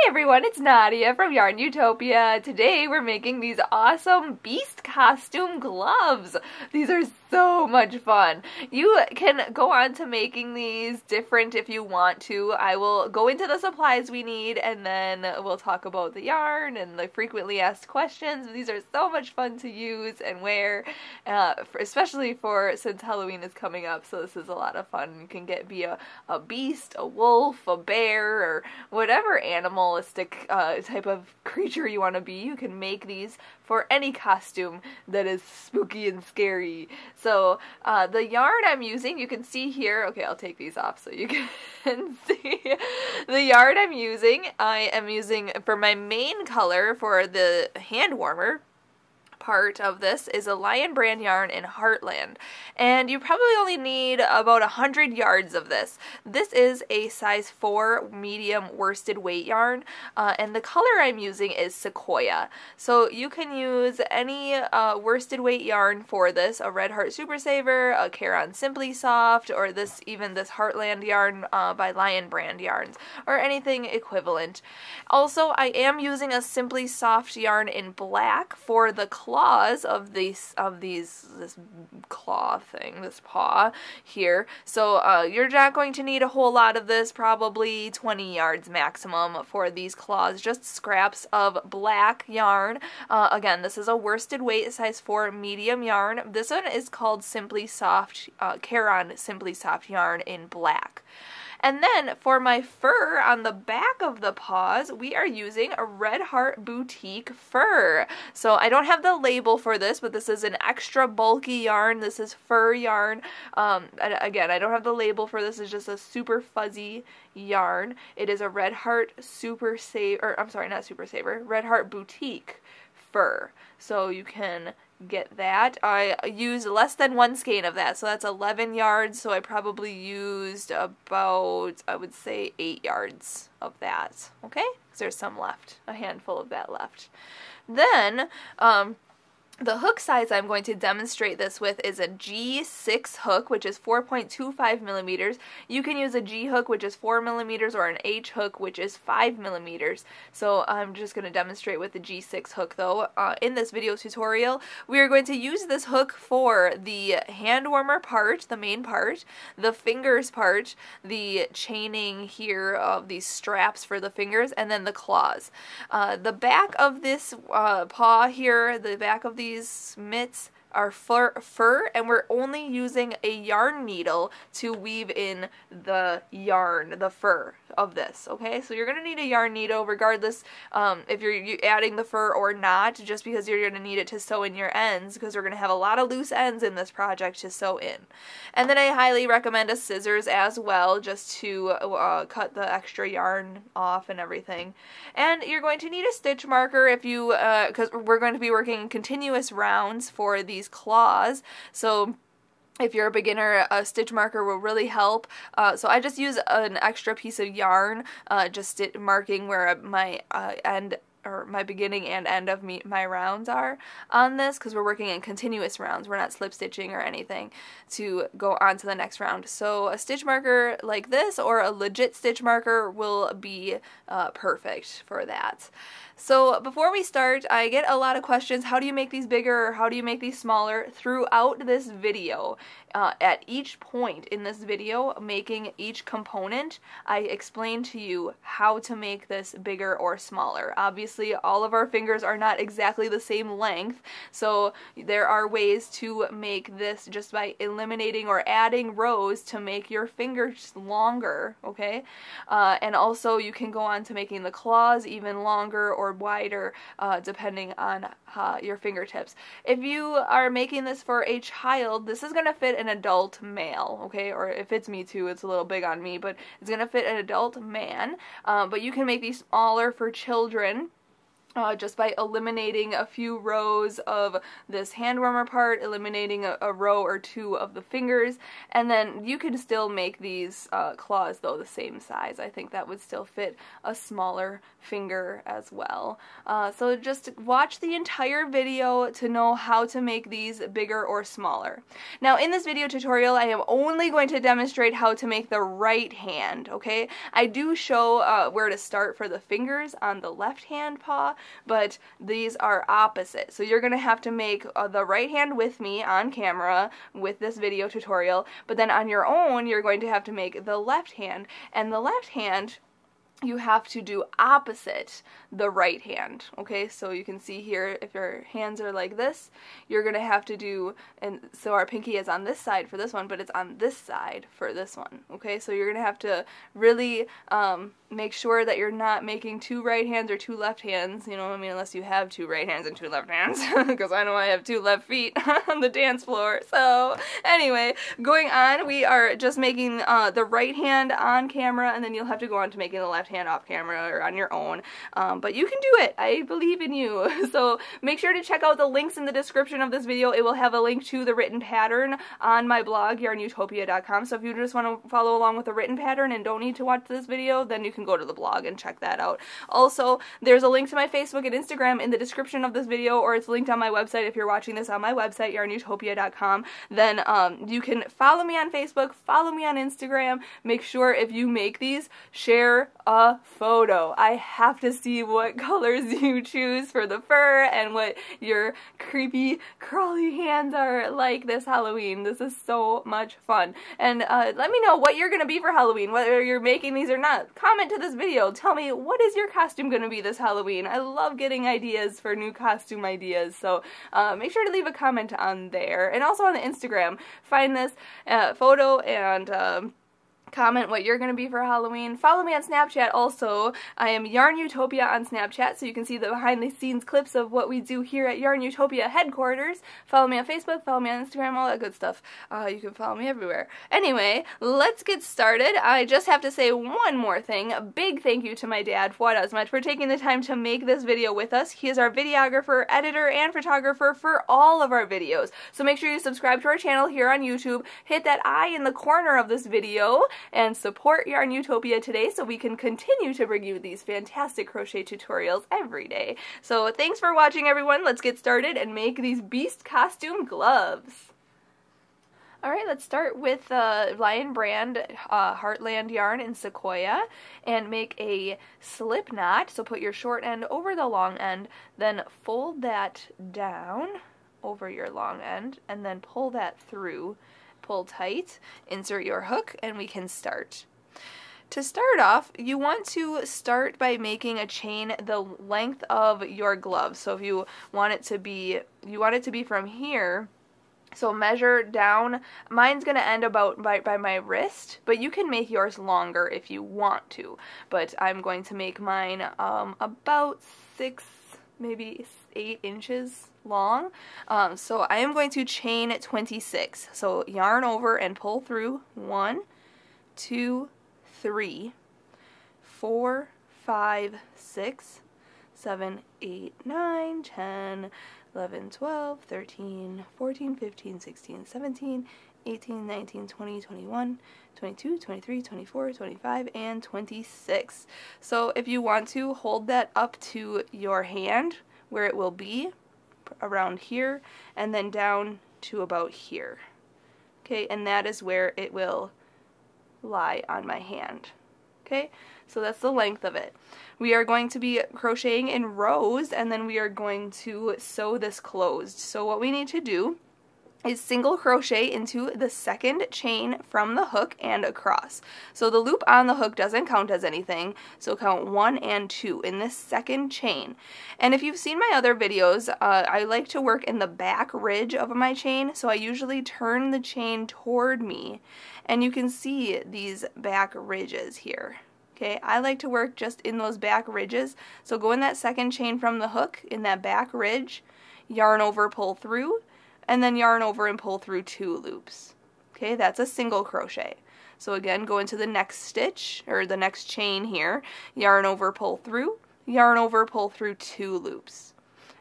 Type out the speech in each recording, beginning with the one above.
Hi everyone, it's Nadia from YARNutopia. Today we're making these awesome beast costume gloves. These are so much fun. You can go on to making these different if you want to. I will go into the supplies we need and then we'll talk about the yarn and the frequently asked questions. These are so much fun to use and wear, especially since Halloween is coming up, so this is a lot of fun. You can be a beast, a wolf, a bear, or whatever animalistic type of creature you want to be. You can make these for any costume that is spooky and scary. So the yarn I'm using, you can see here, okay, I'll take these off so you can see the yarn I'm using. I am using, for my main color for the hand warmer part of this, is a Lion brand yarn in Heartland, and you probably only need about 100 yards of this. This is a size 4 medium worsted weight yarn, and the color I'm using is Sequoia. So you can use any worsted weight yarn for this, a Red Heart Super Saver, a Caron Simply Soft, or even this Heartland yarn by Lion brand yarns, or anything equivalent. Also, I am using a Simply Soft yarn in black for the claws of this claw thing, this paw here. So you're not going to need a whole lot of this, probably 20 yards maximum for these claws, just scraps of black yarn. Again, this is a worsted weight size 4 medium yarn. This one is called Simply Soft, Caron Simply Soft yarn in black. And then for my fur on the back of the paws, we are using a Red Heart Boutique fur. So I don't have the label for this, but this is an extra bulky yarn. This is fur yarn. Again, I don't have the label for this. It's just a super fuzzy yarn. It is a Red Heart Super Saver, I'm sorry, not Super Saver, Red Heart Boutique fur. So you can get that. I used less than 1 skein of that, so that's 11 yards, so I probably used about, I would say, 8 yards of that, okay? Because there's some left, a handful of that left. Then, the hook size I'm going to demonstrate this with is a G6 hook, which is 4.25 millimeters. You can use a G hook, which is 4 millimeters, or an H hook, which is 5 millimeters. So I'm just going to demonstrate with the G6 hook, though. In this video tutorial, we are going to use this hook for the hand warmer part, the main part, the fingers part, the chaining here of these straps for the fingers, and then the claws. The back of this paw here, the back of these mitts are fur, and we're only using a yarn needle to weave in the yarn, the fur of this, okay? So you're going to need a yarn needle regardless if you're adding the fur or not, just because you're going to need it to sew in your ends, because we're going to have a lot of loose ends in this project to sew in. And then I highly recommend a scissors as well, just to cut the extra yarn off and everything. And you're going to need a stitch marker if you, because we're going to be working continuous rounds for these claws, so if you're a beginner, a stitch marker will really help. So I just use an extra piece of yarn, just marking where my end, or my beginning and end of my rounds are on this, because we're working in continuous rounds. We're not slip stitching or anything to go on to the next round. So a stitch marker like this, or a legit stitch marker, will be perfect for that. So before we start, I get a lot of questions, how do you make these bigger, or how do you make these smaller, throughout this video. At each point in this video, making each component, I explain to you how to make this bigger or smaller. Obviously, all of our fingers are not exactly the same length, so there are ways to make this just by eliminating or adding rows to make your fingers longer, okay? And also you can go on to making the claws even longer or wider, depending on your fingertips. If you are making this for a child, this is going to fit an adult male, okay? Or if it's me too, it's a little big on me, but it's going to fit an adult man. But you can make these smaller for children. just by eliminating a few rows of this hand warmer part, eliminating a row or two of the fingers, and then you can still make these claws though the same size. I think that would still fit a smaller finger as well. So just watch the entire video to know how to make these bigger or smaller. Now in this video tutorial I am only going to demonstrate how to make the right hand, okay? I do show where to start for the fingers on the left hand paw, but these are opposite. So you're going to have to make the right hand with me on camera with this video tutorial, but then on your own you're going to have to make the left hand, and the left hand you have to do opposite the right hand, okay? So you can see here, if your hands are like this, you're going to have to do, and so our pinky is on this side for this one, but it's on this side for this one, okay? So you're going to have to really make sure that you're not making two right hands or two left hands, you know, I mean, unless you have two right hands and two left hands, because I know I have two left feet on the dance floor. So anyway, going on, we are just making the right hand on camera, and then you'll have to go on to making the left hand off camera or on your own, but you can do it. I believe in you. So make sure to check out the links in the description of this video. It will have a link to the written pattern on my blog, YARNutopia.com. So if you just want to follow along with the written pattern and don't need to watch this video, then you can go to the blog and check that out. Also, there's a link to my Facebook and Instagram in the description of this video, or it's linked on my website if you're watching this on my website, YARNutopia.com. Then you can follow me on Facebook, follow me on Instagram. Make sure if you make these, share a photo. I have to see what colors you choose for the fur and what your creepy crawly hands are like this Halloween. This is so much fun. And let me know what you're gonna be for Halloween, whether you're making these or not. Comment to this video. Tell me, what is your costume gonna be this Halloween? I love getting ideas for new costume ideas, so make sure to leave a comment on there. And also on the Instagram, find this photo and comment what you're going to be for Halloween. Follow me on Snapchat also. I am YARNutopia on Snapchat, so you can see the behind the scenes clips of what we do here at YARNutopia headquarters. Follow me on Facebook, follow me on Instagram, all that good stuff. You can follow me everywhere. Anyway, let's get started. I just have to say one more thing. A big thank you to my dad, Fuad, Azmat, for taking the time to make this video with us. He is our videographer, editor, and photographer for all of our videos. So make sure you subscribe to our channel here on YouTube. Hit that eye in the corner of this video and support YARNutopia today so we can continue to bring you these fantastic crochet tutorials every day. So thanks for watching, everyone. Let's get started and make these beast costume gloves. Alright, let's start with Lion Brand Heartland yarn in Sequoia and make a slip knot. So put your short end over the long end, then fold that down over your long end, and then pull that through. Pull tight, insert your hook, and we can start. To start off, you want to start by making a chain the length of your glove. So if you want it to be from here, so measure down. Mine's going to end about by my wrist, but you can make yours longer if you want to. But I'm going to make mine about 6, maybe 8 inches long. So I am going to chain 26. So yarn over and pull through 1, 2, 3, 4, 5, 6, 7, 8, 9, 10, 11, 12, 13, 14, 15, 16, 17, 18, 19, 20, 21, 22, 23, 24, 25, and 26. So if you want to, hold that up to your hand where it will be, around here, and then down to about here. Okay, and that is where it will lie on my hand. Okay, so that's the length of it. We are going to be crocheting in rows, and then we are going to sew this closed. So what we need to do is single crochet into the second chain from the hook and across. So the loop on the hook doesn't count as anything, so count 1 and 2 in this second chain. And if you've seen my other videos, I like to work in the back ridge of my chain, so I usually turn the chain toward me, and you can see these back ridges here. Okay, I like to work just in those back ridges, so go in that second chain from the hook, in that back ridge, yarn over, pull through, and then yarn over and pull through 2 loops. Okay, that's a single crochet. So again, go into the next stitch, or the next chain here, yarn over, pull through, yarn over, pull through 2 loops.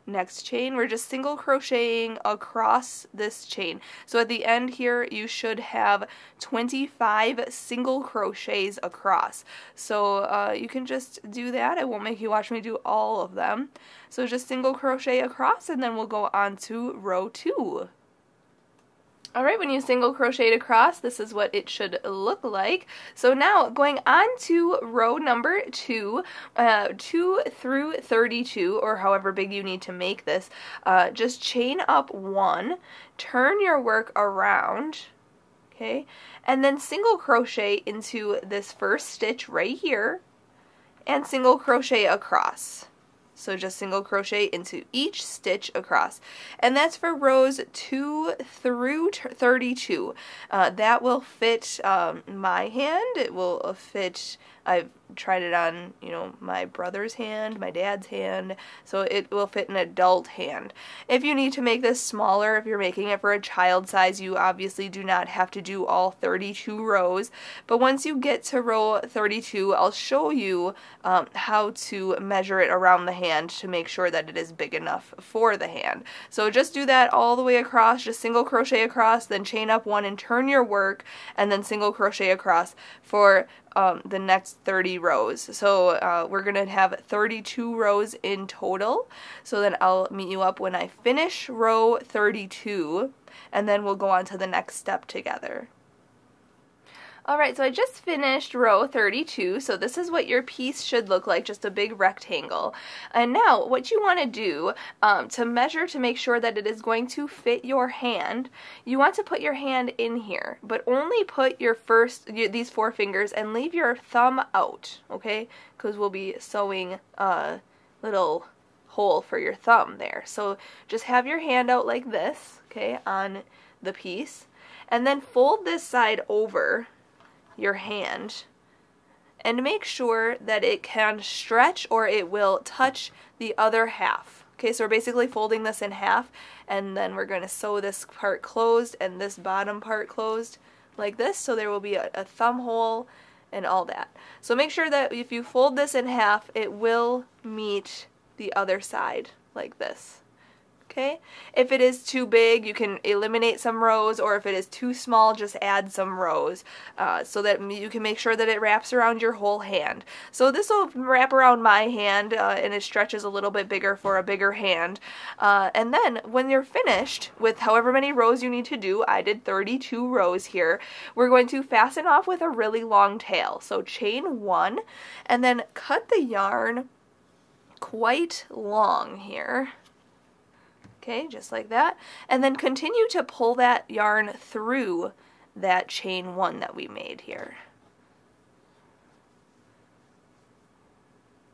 Next chain, we're just single crocheting across this chain. So at the end here, you should have 25 single crochets across. So you can just do that. I won't make you watch me do all of them. So just single crochet across, and then we'll go on to row 2. Alright, when you single crochet across, this is what it should look like. So now going on to row number 2, 2 through 32, or however big you need to make this, just chain up 1, turn your work around, okay, and then single crochet into this first stitch right here, and single crochet across. So just single crochet into each stitch across. And that's for rows 2 through 32. That will fit my hand. It will fit, I've tried it on, you know, my brother's hand, my dad's hand, so it will fit an adult hand. If you need to make this smaller, if you're making it for a child size, you obviously do not have to do all 32 rows, but once you get to row 32, I'll show you how to measure it around the hand to make sure that it is big enough for the hand. So just do that all the way across, just single crochet across, then chain up 1 and turn your work, and then single crochet across for the next 30 rows. So we're going to have 32 rows in total. So then I'll meet you up when I finish row 32, and then we'll go on to the next step together. Alright, so I just finished row 32, so this is what your piece should look like, just a big rectangle. And now, what you want to do to measure to make sure that it is going to fit your hand, you want to put your hand in here, but only put your these 4 fingers and leave your thumb out, okay? Because we'll be sewing a little hole for your thumb there. So just have your hand out like this, okay, on the piece, and then fold this side over your hand and make sure that it can stretch or it will touch the other half. Okay, so we're basically folding this in half, and then we're going to sew this part closed and this bottom part closed like this, so there will be a thumb hole and all that. So make sure that if you fold this in half, it will meet the other side like this. Okay, if it is too big, you can eliminate some rows, or if it is too small, just add some rows so that you can make sure that it wraps around your whole hand. So this will wrap around my hand and it stretches a little bit bigger for a bigger hand. And then when you're finished with however many rows you need to do, I did 32 rows here, we're going to fasten off with a really long tail. So chain 1 and then cut the yarn quite long here. Okay, just like that. And then continue to pull that yarn through that chain 1 that we made here.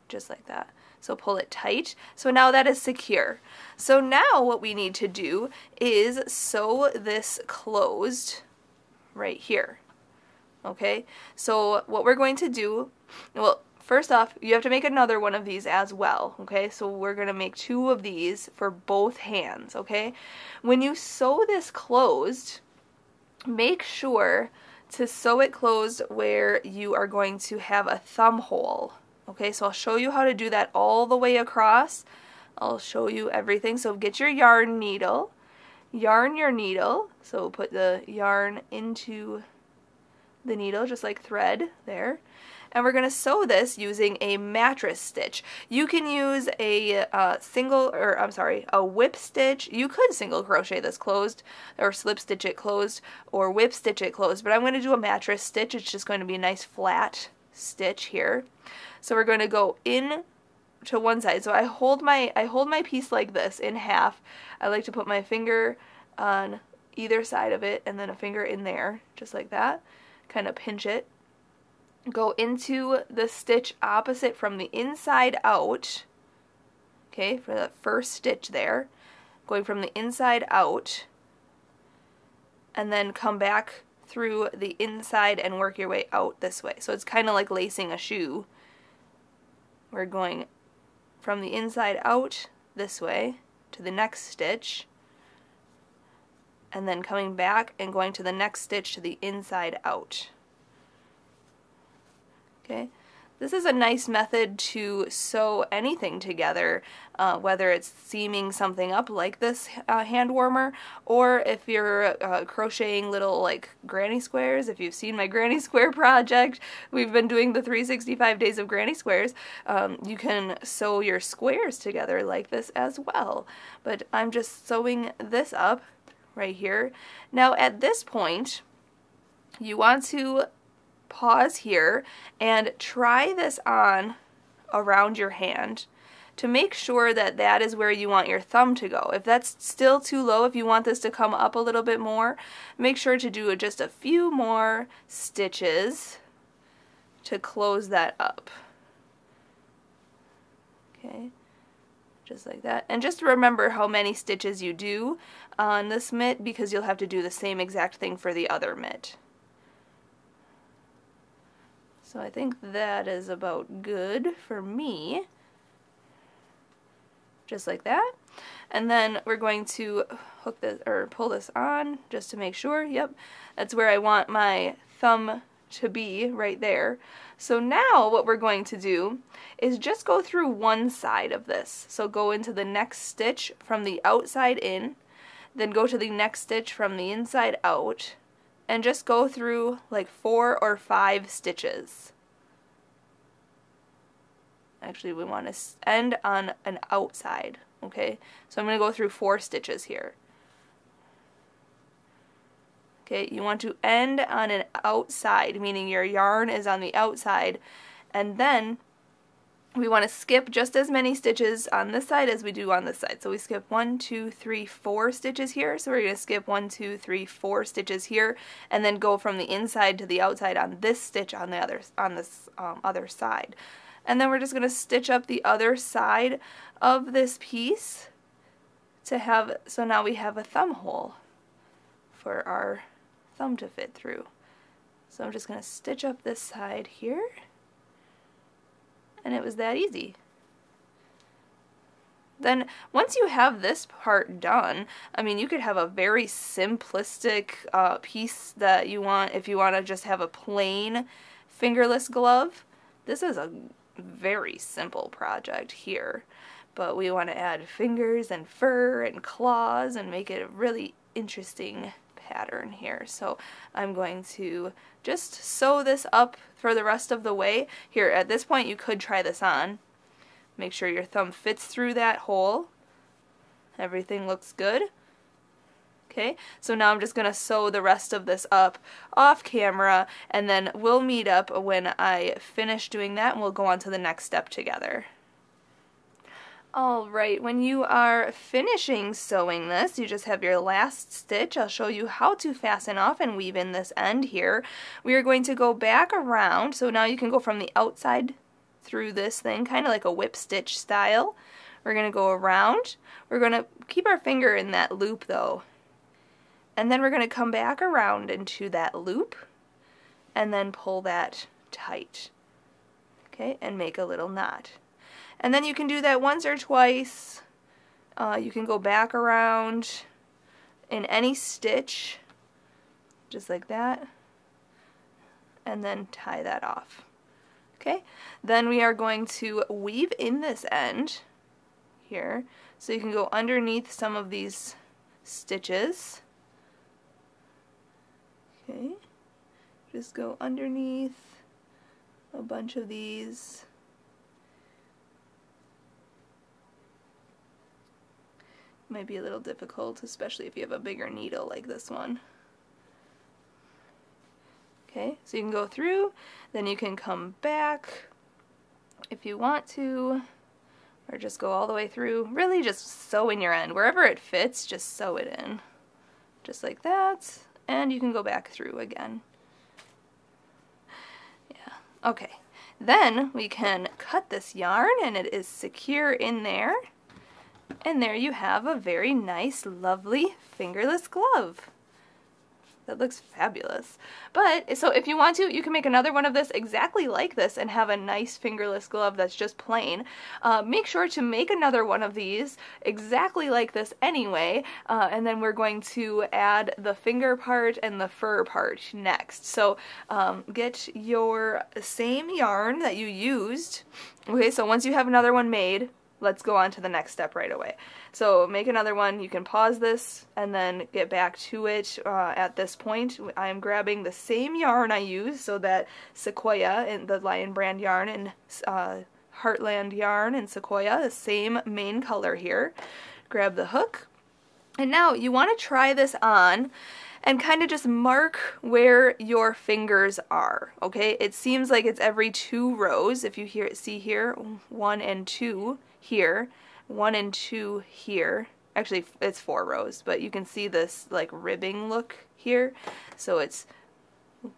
Just like that. So pull it tight. So now that is secure. So now what we need to do is sew this closed right here. Okay, so what we're going to do, well, first off, you have to make another one of these as well, okay? So we're going to make 2 of these for both hands, okay? When you sew this closed, make sure to sew it closed where you are going to have a thumb hole, okay? So I'll show you how to do that all the way across. I'll show you everything. So get your yarn needle, yarn your needle, so put the yarn into the needle just like thread there. And we're going to sew this using a mattress stitch. You can use a a whip stitch. You could single crochet this closed, or slip stitch it closed, or whip stitch it closed, but I'm going to do a mattress stitch. It's just going to be a nice flat stitch here. So we're going to go in to one side. So I hold my piece like this in half. I like to put my finger on either side of it and then a finger in there, just like that. Kind of pinch it. Go into the stitch opposite from the inside out, okay, for the first stitch there, going from the inside out, and then come back through the inside and work your way out this way. So it's kind of like lacing a shoe. We're going from the inside out this way to the next stitch, and then coming back and going to the next stitch to the inside out. Okay, This is a nice method to sew anything together, whether it's seaming something up like this hand warmer, or if you're crocheting little like granny squares. If you've seen my granny square project, we've been doing the 365 days of granny squares. You can sew your squares together like this as well. But I'm just sewing this up right here. Now at this point, you want to pause here and try this on around your hand to make sure that that is where you want your thumb to go. If that's still too low, if you want this to come up a little bit more, make sure to do just a few more stitches to close that up. Okay, just like that. And just remember how many stitches you do on this mitt, because you'll have to do the same exact thing for the other mitt. So I think that is about good for me. Just like that. And then we're going to hook this or pull this on just to make sure. Yep, that's where I want my thumb to be, right there. So now what we're going to do is just go through one side of this. So go into the next stitch from the outside in, then go to the next stitch from the inside out, and just go through like 4 or 5 stitches. Actually, we want to end on an outside, okay? So I'm going to go through 4 stitches here. Okay, you want to end on an outside, meaning your yarn is on the outside, and then we want to skip just as many stitches on this side as we do on this side. So we skip 1, 2, 3, 4 stitches here. So we're going to skip 1, 2, 3, 4 stitches here, and then go from the inside to the outside on this stitch on the other side. And then we're just going to stitch up the other side of this piece to have, so now we have a thumb hole for our thumb to fit through. So I'm just going to stitch up this side here. And it was that easy. Then once you have this part done, I mean, you could have a very simplistic piece that you want. If you want to just have a plain fingerless glove, this is a very simple project here. But we want to add fingers and fur and claws and make it a really interesting pattern here. So I'm going to just sew this up for the rest of the way. Here, at this point you could try this on. Make sure your thumb fits through that hole. Everything looks good. Okay, so now I'm just going to sew the rest of this up off camera, and then we'll meet up when I finish doing that and we'll go on to the next step together. Alright, when you are finishing sewing this, you just have your last stitch. I'll show you how to fasten off and weave in this end here. We are going to go back around, so now you can go from the outside through this thing, kind of like a whip stitch style. We're going to go around. We're going to keep our finger in that loop though. And then we're going to come back around into that loop and then pull that tight. Okay, and make a little knot. And then you can do that once or twice. You can go back around in any stitch, just like that, and then tie that off. Okay, then we are going to weave in this end here, so you can go underneath some of these stitches. Okay, just go underneath a bunch of these. Might be a little difficult, especially if you have a bigger needle like this one. Okay, so you can go through, then you can come back if you want to, or just go all the way through. Really just sew in your end. Wherever it fits, just sew it in. Just like that, and you can go back through again. Yeah, okay. Then we can cut this yarn, and it is secure in there. And there you have a very nice, lovely fingerless glove. that looks fabulous. But, so if you want to, you can make another one of this exactly like this and have a nice fingerless glove that's just plain. Make sure to make another one of these exactly like this anyway, and then we're going to add the finger part and the fur part next. So get your same yarn that you used. Okay, so once you have another one made, let's go on to the next step right away. So make another one. You can pause this and then get back to it at this point. I am grabbing the same yarn I used, so that Sequoia and the Lion Brand yarn and Heartland yarn and Sequoia, the same main color here. Grab the hook. And now you want to try this on and kind of just mark where your fingers are, okay? It seems like it's every 2 rows. If you see here, 1 and 2 here, 1 and 2 here. Actually, it's 4 rows, but you can see this like ribbing look here. So it's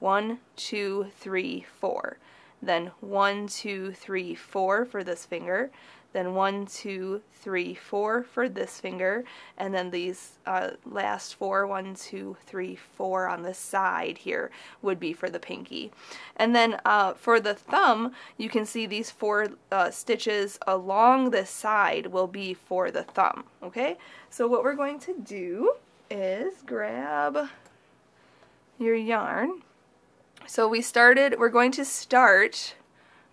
1, 2, 3, 4. Then 1, 2, 3, 4 for this finger. Then 1, 2, 3, 4 for this finger, and then these last 4, 1, 2, 3, 4 on the side here would be for the pinky. And then for the thumb, you can see these 4 stitches along this side will be for the thumb, okay? So what we're going to do is grab your yarn. So we're going to start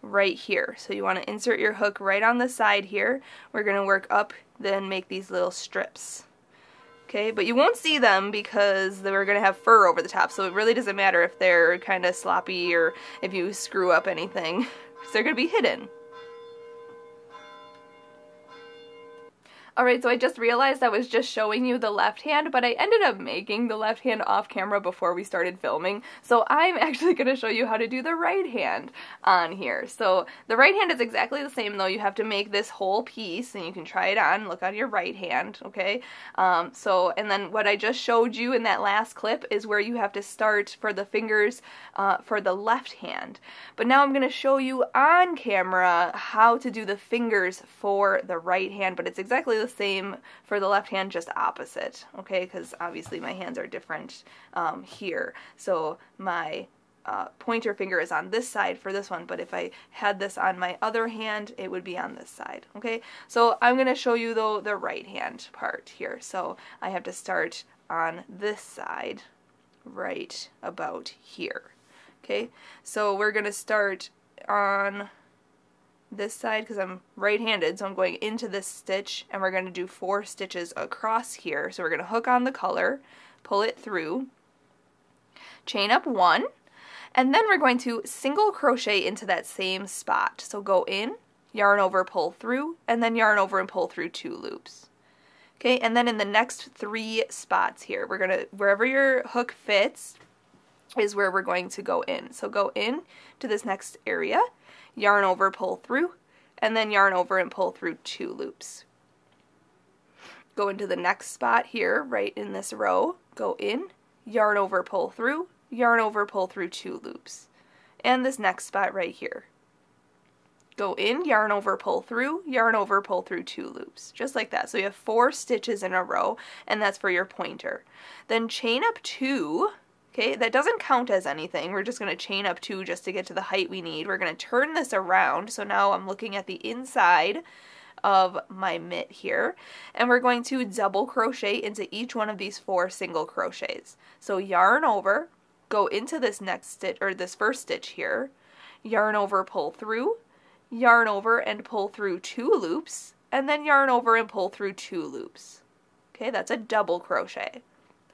right here. So you want to insert your hook right on the side here. We're going to work up, then make these little strips. Okay, but you won't see them because we're going to have fur over the top, so it really doesn't matter if they're kind of sloppy or if you screw up anything. So they're going to be hidden. Alright, so I just realized I was just showing you the left hand, but I ended up making the left hand off camera before we started filming, so I'm actually going to show you how to do the right hand on here. So the right hand is exactly the same, though. You have to make this whole piece, and you can try it on. Look on your right hand, okay? And then what I just showed you in that last clip is where you have to start for the fingers for the left hand. But now I'm going to show you on camera how to do the fingers for the right hand, but it's exactly the same for the left hand, just opposite, okay, because obviously my hands are different here. So my pointer finger is on this side for this one, but if I had this on my other hand, it would be on this side, okay? So I'm going to show you, though, the right hand part here. So I have to start on this side right about here, okay? So we're going to start on this side because I'm right-handed, so I'm going into this stitch, and we're going to do 4 stitches across here. So we're going to hook on the color, pull it through, chain up 1, and then we're going to single crochet into that same spot. So go in, yarn over, pull through, and then yarn over and pull through 2 loops. Okay, and then in the next 3 spots here, we're going to, wherever your hook fits is where we're going to go in. So go in to this next area, yarn over, pull through, and then yarn over and pull through 2 loops. Go into the next spot here, right in this row, go in, yarn over, pull through, yarn over, pull through 2 loops. And this next spot right here. Go in, yarn over, pull through, yarn over, pull through 2 loops. Just like that. So you have 4 stitches in a row, and that's for your pointer. Then chain up 2. Okay, that doesn't count as anything. We're just going to chain up 2 just to get to the height we need. We're going to turn this around, so now I'm looking at the inside of my mitt here, and we're going to double crochet into each one of these 4 single crochets. So yarn over, go into this next stitch, or this first stitch here, yarn over, pull through, yarn over and pull through 2 loops, and then yarn over and pull through 2 loops. Okay, that's a double crochet.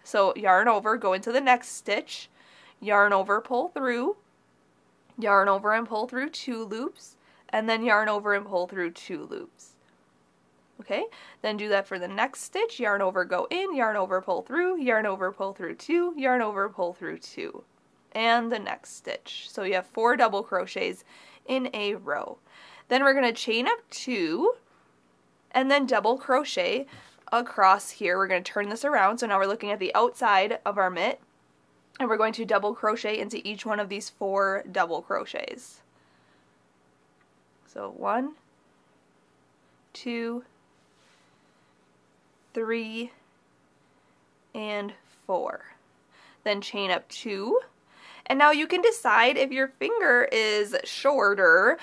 So yarn over, go into the next stitch, yarn over, pull through, yarn over and pull through 2 loops, and then yarn over and pull through 2 loops. Okay, then do that for the next stitch, yarn over, go in, yarn over, pull through, yarn over, pull through 2, yarn over, pull through 2, and the next stitch. So you have 4 double crochets in a row. Then we're going to chain up 2, and then double crochet across here. We're going to turn this around, so now we're looking at the outside of our mitt, and we're going to double crochet into each one of these 4 double crochets. So 1, 2, 3, and 4. then chain up 2. And now you can decide if your finger is shorter,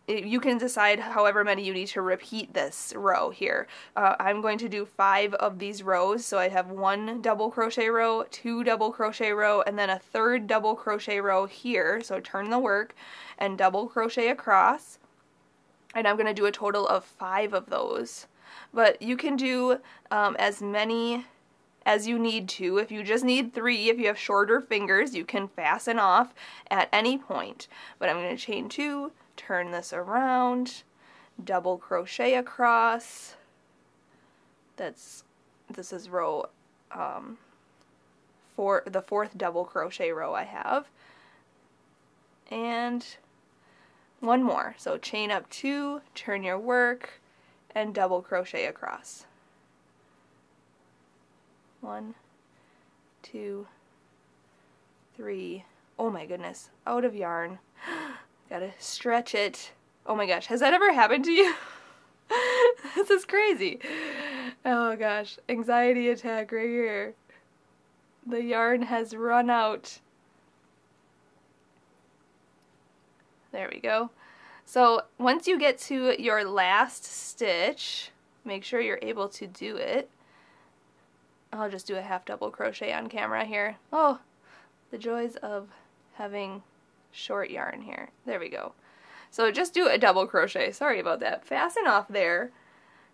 you can decide however many you need to repeat this row here. I'm going to do 5 of these rows, so I have 1 double crochet row, 2 double crochet row, and then a 3rd double crochet row here. So turn the work and double crochet across. And I'm going to do a total of 5 of those. But you can do as many as you need to. If you just need 3, if you have shorter fingers, you can fasten off at any point. But I'm going to chain 2, turn this around, double crochet across. This is row the 4th double crochet row I have. And 1 more. So chain up 2, turn your work, and double crochet across. 1, 2, 3. Oh my goodness, out of yarn. Gotta stretch it. Oh my gosh, has that ever happened to you? This is crazy. Oh gosh, anxiety attack right here. The yarn has run out. There we go. So once you get to your last stitch, make sure you're able to do it. I'll just do a half double crochet on camera here. Oh, the joys of having short yarn here. There we go. So just do a double crochet. Sorry about that. Fasten off there.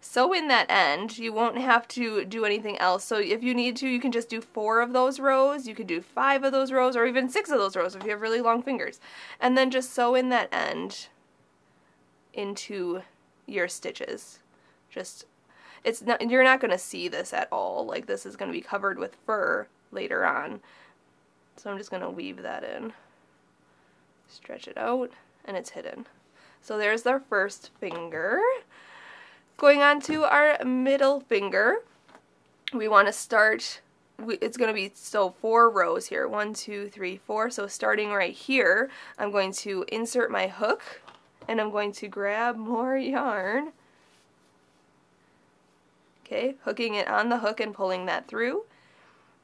Sew in that end. You won't have to do anything else. So if you need to, you can just do 4 of those rows. You could do 5 of those rows, or even 6 of those rows if you have really long fingers. And then just sew in that end into your stitches. You're not going to see this at all. Like, this is going to be covered with fur later on. So I'm just going to weave that in. Stretch it out, and it's hidden. So there's our first finger. Going on to our middle finger, we want to start, it's going to be 4 rows here. 1, 2, 3, 4. So starting right here, I'm going to insert my hook, and I'm going to grab more yarn. Okay, hooking it on the hook and pulling that through.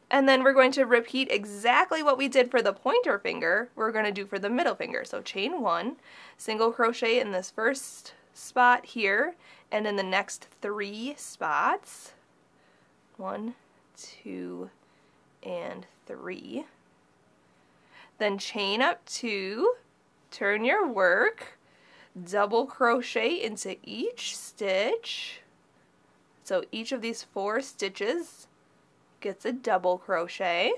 And then we're going to repeat exactly what we did for the pointer finger, we're going to do for the middle finger. So chain 1, single crochet in this first spot here, and in the next 3 spots. 1, 2, and 3. Then chain up 2, turn your work, double crochet into each stitch. So each of these 4 stitches gets a double crochet.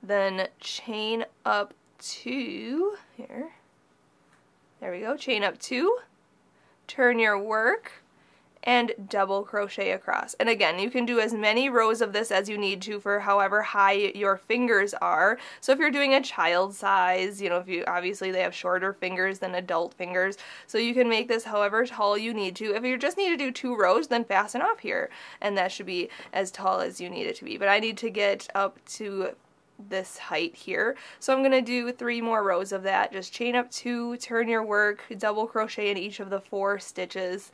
Then chain up 2 here. There we go. Chain up 2, turn your work, and double crochet across. And again, you can do as many rows of this as you need to for however high your fingers are. So if you're doing a child size, you know, obviously they have shorter fingers than adult fingers, so you can make this however tall you need to. If you just need to do 2 rows, then fasten off here, and that should be as tall as you need it to be. But I need to get up to this height here, so I'm gonna do 3 more rows of that. Just chain up 2, turn your work, double crochet in each of the 4 stitches,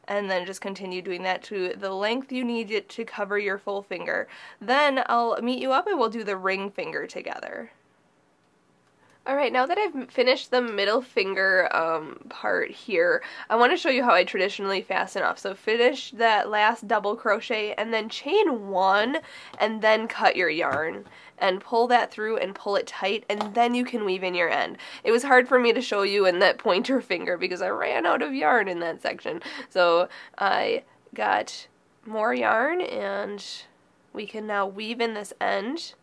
and then just continue doing that to the length you need it to cover your full finger. Then I'll meet you up and we'll do the ring finger together. Alright, now that I've finished the middle finger part here, I want to show you how I traditionally fasten off. So finish that last double crochet and then chain 1 and then cut your yarn and pull that through and pull it tight, and then you can weave in your end. It was hard for me to show you in that pointer finger because I ran out of yarn in that section. So I got more yarn and we can now weave in this end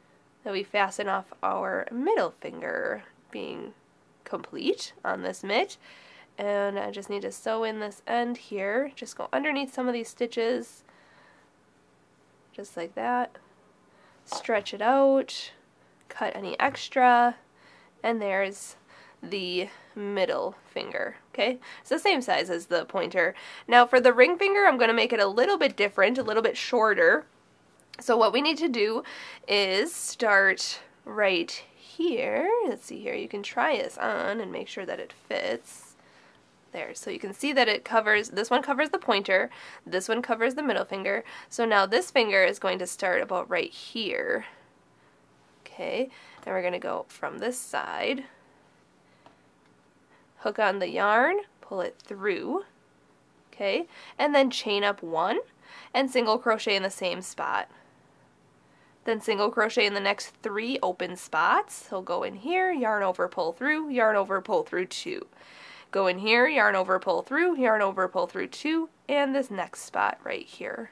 that we fasten off our middle finger, being complete on this mitt. And I just need to sew in this end here. Just go underneath some of these stitches, just like that. Stretch it out, cut any extra, and there's the middle finger. Okay, it's the same size as the pointer. Now for the ring finger, I'm going to make it a little bit different, a little bit shorter. So what we need to do is start right here. Let's see here, you can try this on and make sure that it fits. There, so you can see that it covers, this one covers the pointer, this one covers the middle finger. So now this finger is going to start about right here. Okay, and we're going to go from this side, hook on the yarn, pull it through, okay, and then chain up 1 and single crochet in the same spot. Then single crochet in the next 3 open spots. So go in here, yarn over, pull through, yarn over, pull through 2. Go in here, yarn over, pull through, yarn over, pull through 2, and this next spot right here.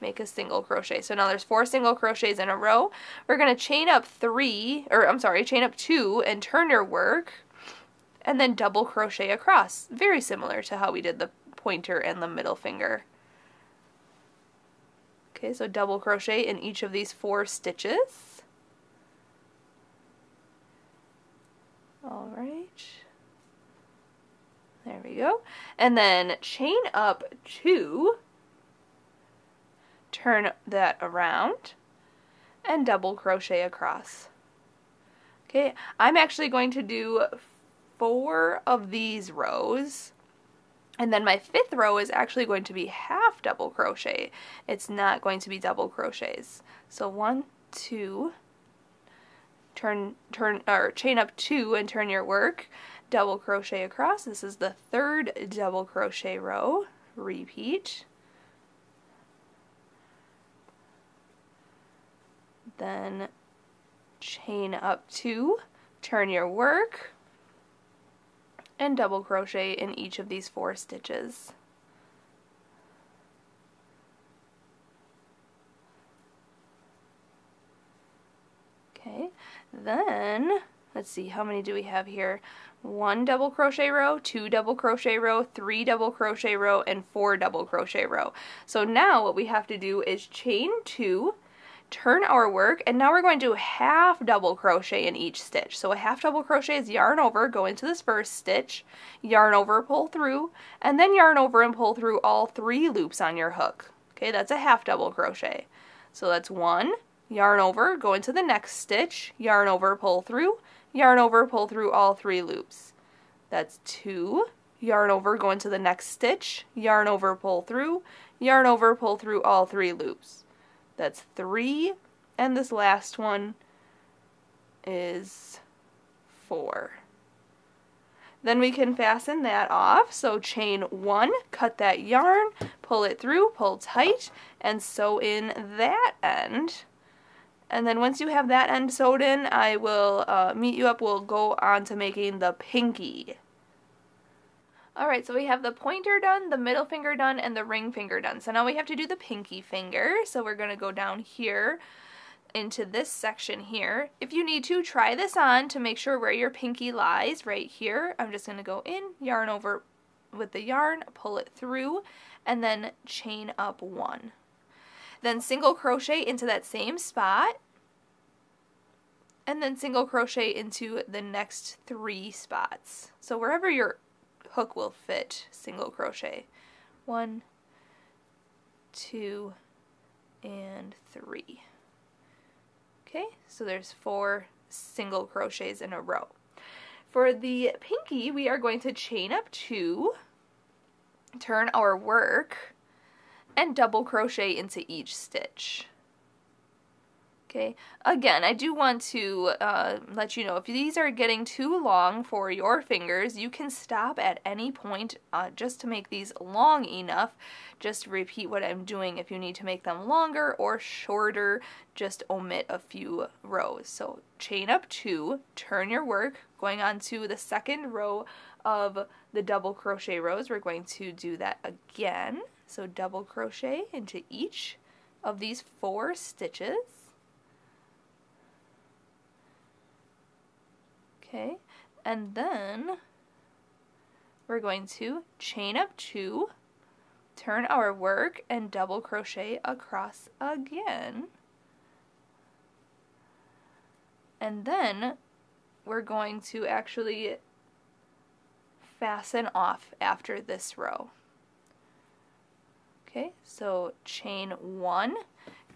Make a single crochet. So now there's 4 single crochets in a row. We're going to chain up 2 and turn your work, and then double crochet across. Very similar to how we did the pointer and the middle finger. Okay, so double crochet in each of these 4 stitches. All right. There we go. And then chain up 2, turn that around, and double crochet across. Okay, I'm actually going to do 4 of these rows, and then my 5th row is actually going to be half double crochet. It's not going to be double crochets. So 1, 2, chain up 2 and turn your work, double crochet across. This is the 3rd double crochet row. Repeat. Then chain up 2, turn your work, and double crochet in each of these 4 stitches. Okay, then let's see, how many do we have here? 1 double crochet row, 2 double crochet row, 3 double crochet row, and 4 double crochet row. So now what we have to do is chain 2, turn our work, and now we're going to do half double crochet in each stitch. So a half double crochet is yarn over, go into this first stitch, yarn over, pull through, and then yarn over and pull through all 3 loops on your hook. Okay, that's a half double crochet. So that's 1, yarn over, go into the next stitch, yarn over, pull through, yarn over, pull through all 3 loops. That's 2, yarn over, go into the next stitch, yarn over, pull through, yarn over, pull through all 3 loops. That's 3, and this last one is 4. Then we can fasten that off, so chain 1, cut that yarn, pull it through, pull tight, and sew in that end. And then once you have that end sewed in, I will meet you up, we'll go on to making the pinky. Alright, so we have the pointer done, the middle finger done, and the ring finger done. So now we have to do the pinky finger. So we're going to go down here into this section here. If you need to, try this on to make sure where your pinky lies right here. I'm just going to go in, yarn over with the yarn, pull it through, and then chain up 1. Then single crochet into that same spot, and then single crochet into the next 3 spots. So wherever your hook will fit, single crochet. 1, 2, and 3. Okay, so there's 4 single crochets in a row. For the pinky, we are going to chain up 2, turn our work, and double crochet into each stitch. Okay, again, I do want to let you know, if these are getting too long for your fingers, you can stop at any point just to make these long enough. Just repeat what I'm doing. If you need to make them longer or shorter, just omit a few rows. So chain up 2, turn your work, going on to the 2nd row of the double crochet rows. We're going to do that again. So double crochet into each of these 4 stitches. Okay, and then we're going to chain up 2, turn our work, and double crochet across again. And then we're going to actually fasten off after this row. Okay, so chain 1,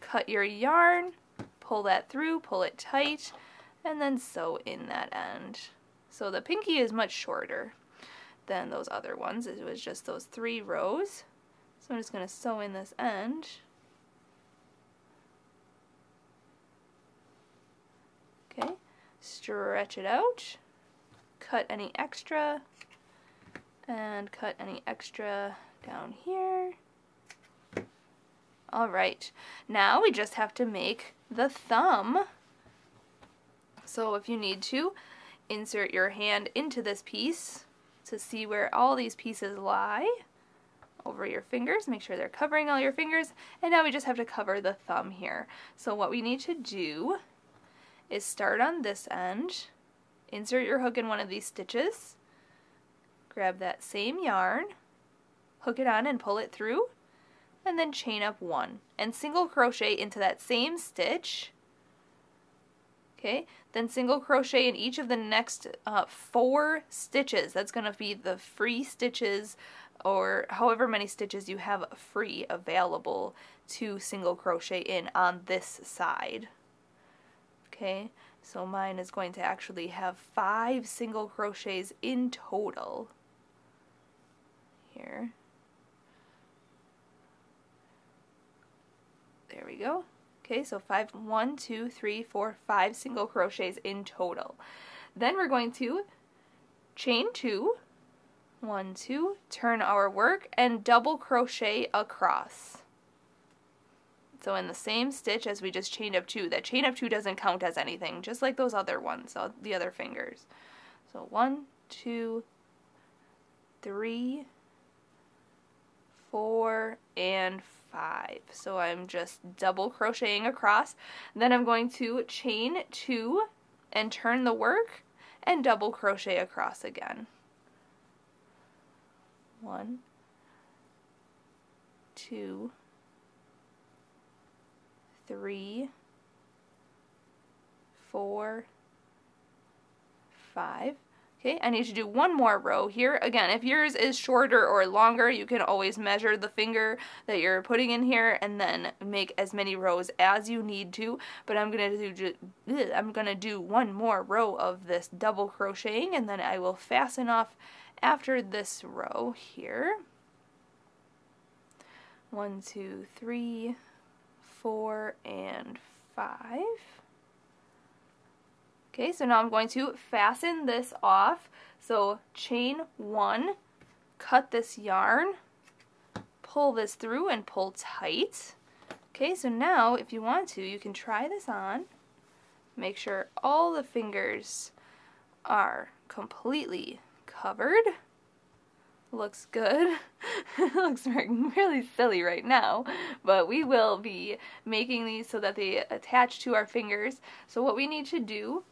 cut your yarn, pull that through, pull it tight, and then sew in that end. So the pinky is much shorter. than those other ones. It was just those 3 rows. So I'm just going to sew in this end. Okay, stretch it out, cut any extra, and cut any extra down here. Alright, now we just have to make the thumb. So if you need to, insert your hand into this piece to see where all these pieces lie over your fingers. Make sure they're covering all your fingers. And now we just have to cover the thumb here. So what we need to do is start on this end, insert your hook in one of these stitches, grab that same yarn, hook it on and pull it through, and then chain up 1 and single crochet into that same stitch. Okay, then single crochet in each of the next 4 stitches. That's going to be the free stitches, or however many stitches you have free available to single crochet in on this side. Okay, so mine is going to actually have 5 single crochets in total here. There we go. Okay, so 1, 2, 3, 4, 5 single crochets in total. Then we're going to chain 2, 1, 2, turn our work, and double crochet across. So in the same stitch as we just chained up 2, that chain up 2 doesn't count as anything, just like those other ones, the other fingers. So 1, 2, 3, 4, and 5. So I'm just double crocheting across. Then I'm going to chain 2 and turn the work and double crochet across again. 1, 2, 3, 4, 5. Okay, I need to do 1 more row here. Again, if yours is shorter or longer, you can always measure the finger that you're putting in here and then make as many rows as you need to. But I'm gonna do 1 more row of this double crocheting, and then I will fasten off after this row here. 1, 2, 3, 4, and 5. Okay, so now I'm going to fasten this off. So chain 1, cut this yarn, pull this through and pull tight. Okay, so now if you want to, you can try this on. Make sure all the fingers are completely covered. Looks good. It looks really silly right now, but we will be making these so that they attach to our fingers. So what we need to do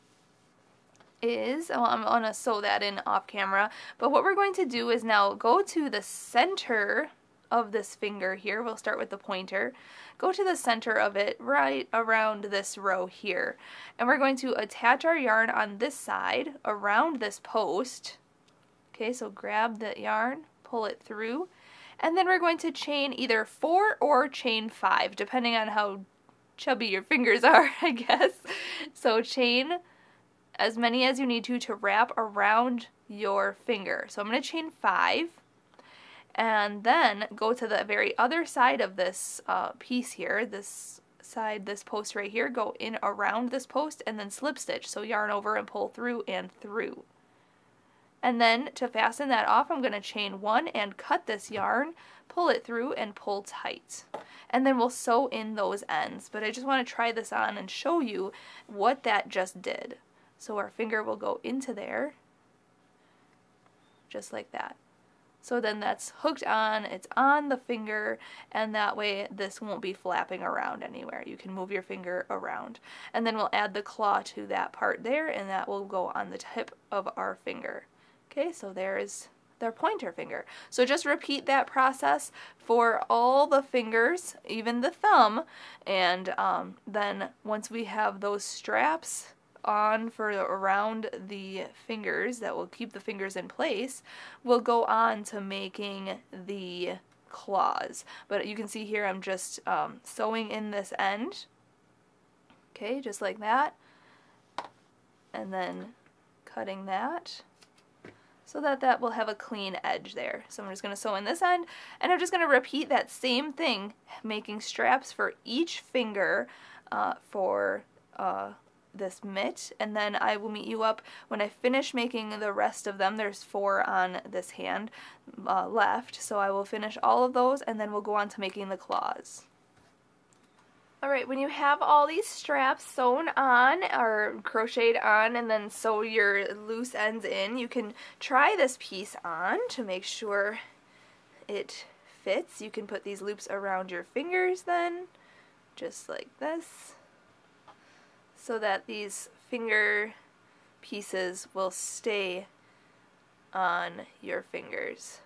is, well, I'm going to sew that in off camera, but what we're going to do is now go to the center of this finger here. We'll start with the pointer. Go to the center of it right around this row here, and we're going to attach our yarn on this side around this post. Okay, so grab the yarn, pull it through, and then we're going to chain either 4 or chain 5, depending on how chubby your fingers are, I guess. So chain as many as you need to wrap around your finger. So I'm going to chain 5, and then go to the very other side of this piece here, this side, this post right here, go in around this post and then slip stitch. So yarn over and pull through and through. And then to fasten that off, I'm going to chain 1 and cut this yarn, pull it through and pull tight. And then we'll sew in those ends. But I just want to try this on and show you what that just did. So our finger will go into there, just like that. So then that's hooked on, it's on the finger, and that way this won't be flapping around anywhere. You can move your finger around. And then we'll add the claw to that part there, and that will go on the tip of our finger. Okay, so there's their pointer finger. So just repeat that process for all the fingers, even the thumb, and then once we have those straps on for around the fingers that will keep the fingers in place, we'll go on to making the claws. But you can see here I'm just sewing in this end, okay, just like that, and then cutting that, so that that will have a clean edge there. So I'm just going to sew in this end, and I'm just going to repeat that same thing, making straps for each finger for this mitt, and then I will meet you up when I finish making the rest of them. There's 4 on this hand left, so I will finish all of those, and then we'll go on to making the claws. Alright, when you have all these straps sewn on or crocheted on and then sew your loose ends in, you can try this piece on to make sure it fits. You can put these loops around your fingers then, just like this, so that these finger pieces will stay on your fingers,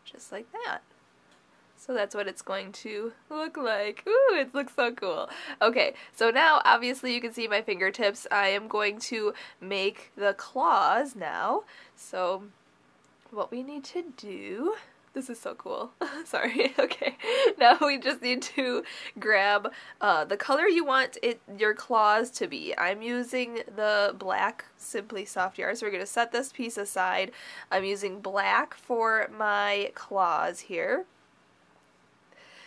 just like that. So that's what it's going to look like. Ooh, it looks so cool. Okay, so now obviously you can see my fingertips. I am going to make the claws now. So what we need to do, this is so cool. Sorry, okay. Now we just need to grab the color you want your claws to be. I'm using the black Simply Soft Yarn, so we're going to set this piece aside. I'm using black for my claws here.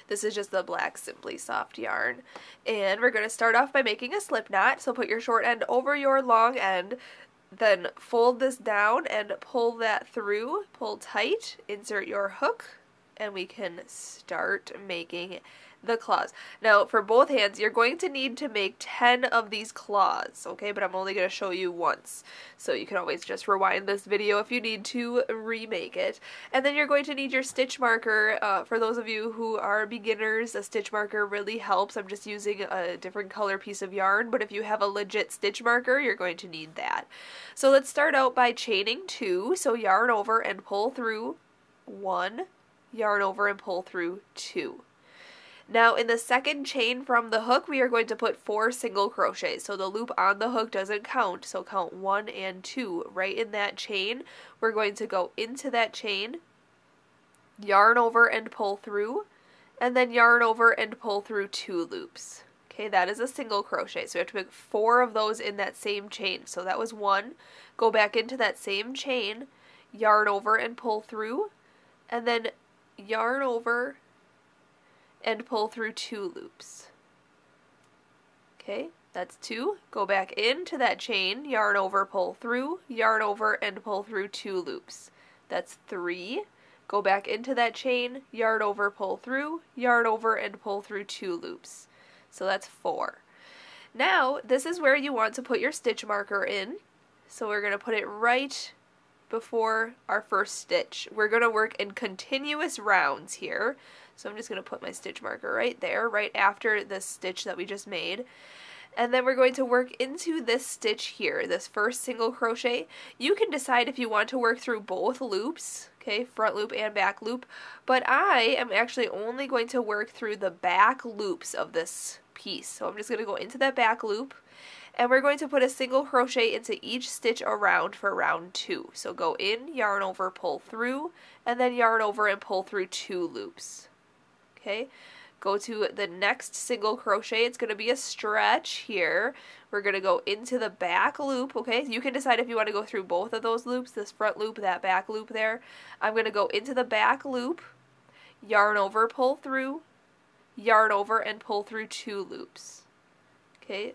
This is just the black Simply Soft yarn. And we're going to start off by making a slip knot. So put your short end over your long end, then fold this down and pull that through. Pull tight, insert your hook, and we can start making the claws. Now for both hands, you're going to need to make 10 of these claws, okay? But I'm only going to show you once. So you can always just rewind this video if you need to remake it. And then you're going to need your stitch marker. For those of you who are beginners, a stitch marker really helps. I'm just using a different color piece of yarn, but if you have a legit stitch marker, you're going to need that. So let's start out by chaining 2. So yarn over and pull through 1, yarn over and pull through 2. Now in the second chain from the hook, we are going to put 4 single crochets. So the loop on the hook doesn't count, so count 1 and 2. Right in that chain, we're going to go into that chain, yarn over and pull through, and then yarn over and pull through 2 loops. Okay, that is a single crochet. So we have to make 4 of those in that same chain. So that was 1. Go back into that same chain, yarn over and pull through, and then yarn over and pull through 2 loops. Okay, that's 2. Go back into that chain, yarn over, pull through, yarn over, and pull through 2 loops. That's 3. Go back into that chain, yarn over, pull through, yarn over, and pull through 2 loops. So that's 4. Now, this is where you want to put your stitch marker in. So we're going to put it right before our first stitch. We're going to work in continuous rounds here. So I'm just going to put my stitch marker right there, right after this stitch that we just made. And then we're going to work into this stitch here, this first single crochet. You can decide if you want to work through both loops, okay, front loop and back loop, but I am actually only going to work through the back loops of this piece. So I'm just going to go into that back loop, and we're going to put a single crochet into each stitch around for round 2. So go in, yarn over, pull through, and then yarn over and pull through 2 loops. Okay, go to the next single crochet. It's going to be a stretch here. We're going to go into the back loop, okay? You can decide if you want to go through both of those loops, this front loop, that back loop there. I'm going to go into the back loop, yarn over, pull through, yarn over, and pull through 2 loops. Okay,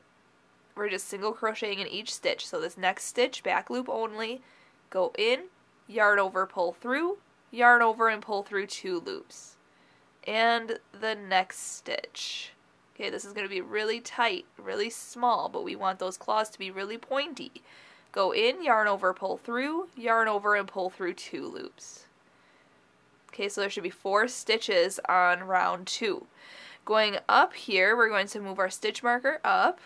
we're just single crocheting in each stitch. So this next stitch, back loop only, go in, yarn over, pull through, yarn over, and pull through 2 loops. And the next stitch. Okay, this is going to be really tight, really small, but we want those claws to be really pointy. Go in, yarn over, pull through, yarn over, and pull through 2 loops. Okay, so there should be 4 stitches on round 2. Going up here, we're going to move our stitch marker up.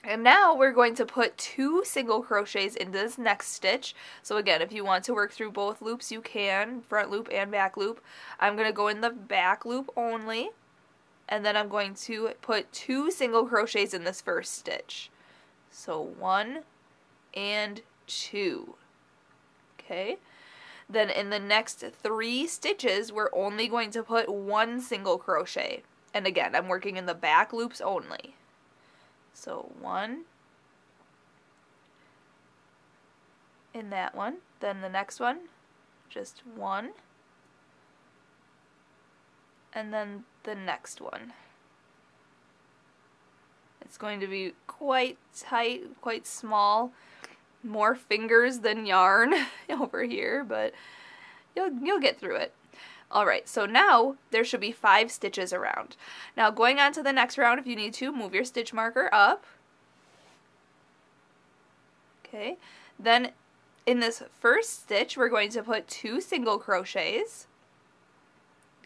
And now we're going to put 2 single crochets into this next stitch. So again, if you want to work through both loops, you can, front loop and back loop. I'm going to go in the back loop only, and then I'm going to put 2 single crochets in this first stitch. So 1 and 2. Okay. Then in the next 3 stitches, we're only going to put 1 single crochet. And again, I'm working in the back loops only. So 1 in that one. Then the next one, just 1. And then the next one. It's going to be quite tight, quite small. More fingers than yarn over here, but you'll get through it. Alright, so now there should be 5 stitches around. Now going on to the next round, if you need to, move your stitch marker up. Okay, then in this first stitch we're going to put 2 single crochets.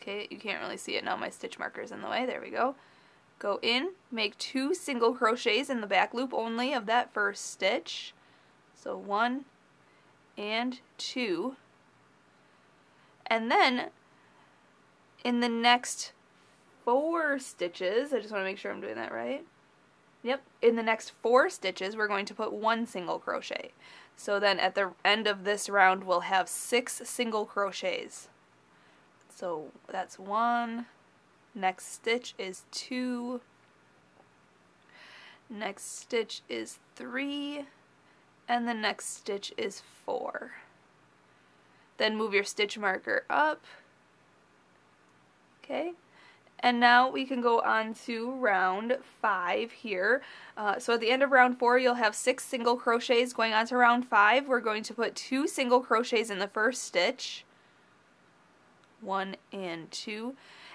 Okay, you can't really see it now, my stitch marker is in the way. There we go. Go in, make 2 single crochets in the back loop only of that first stitch. So 1 and 2. And then in the next 4 stitches, I just want to make sure I'm doing that right. Yep, in the next 4 stitches we're going to put 1 single crochet. So then at the end of this round we'll have 6 single crochets. So that's 1, next stitch is 2, next stitch is 3, and the next stitch is 4. Then move your stitch marker up. Okay, and now we can go on to round 5 here. So at the end of round 4 you'll have 6 single crochets. Going on to round 5 we're going to put 2 single crochets in the first stitch. 1 and 2.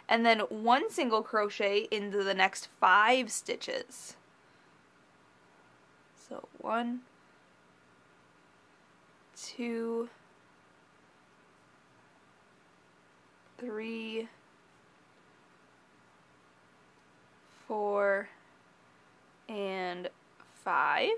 And then 1 single crochet into the next 5 stitches. So 1, 2, 3, 4, and 5.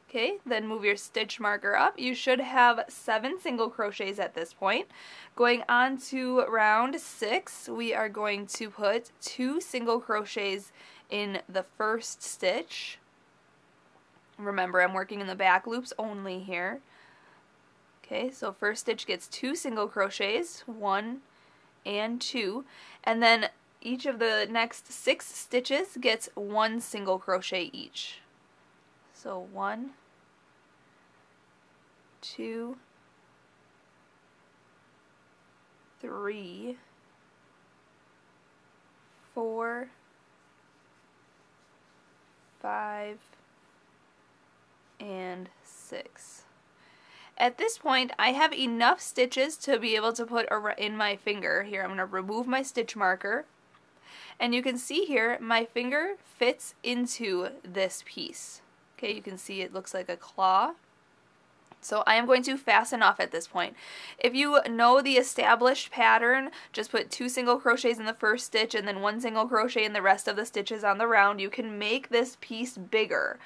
Okay, then move your stitch marker up. You should have 7 single crochets at this point. Going on to round 6, we are going to put 2 single crochets in the first stitch. Remember, I'm working in the back loops only here. Okay, so first stitch gets 2 single crochets, 1 and 2, and then each of the next 6 stitches gets 1 single crochet each. So 1, 2, 3, 4, 5, and 6. At this point, I have enough stitches to be able to put in my finger. Here, I'm going to remove my stitch marker. And you can see here, my finger fits into this piece. Okay, you can see it looks like a claw. So I am going to fasten off at this point. If you know the established pattern, just put 2 single crochets in the first stitch and then 1 single crochet in the rest of the stitches on the round. You can make this piece bigger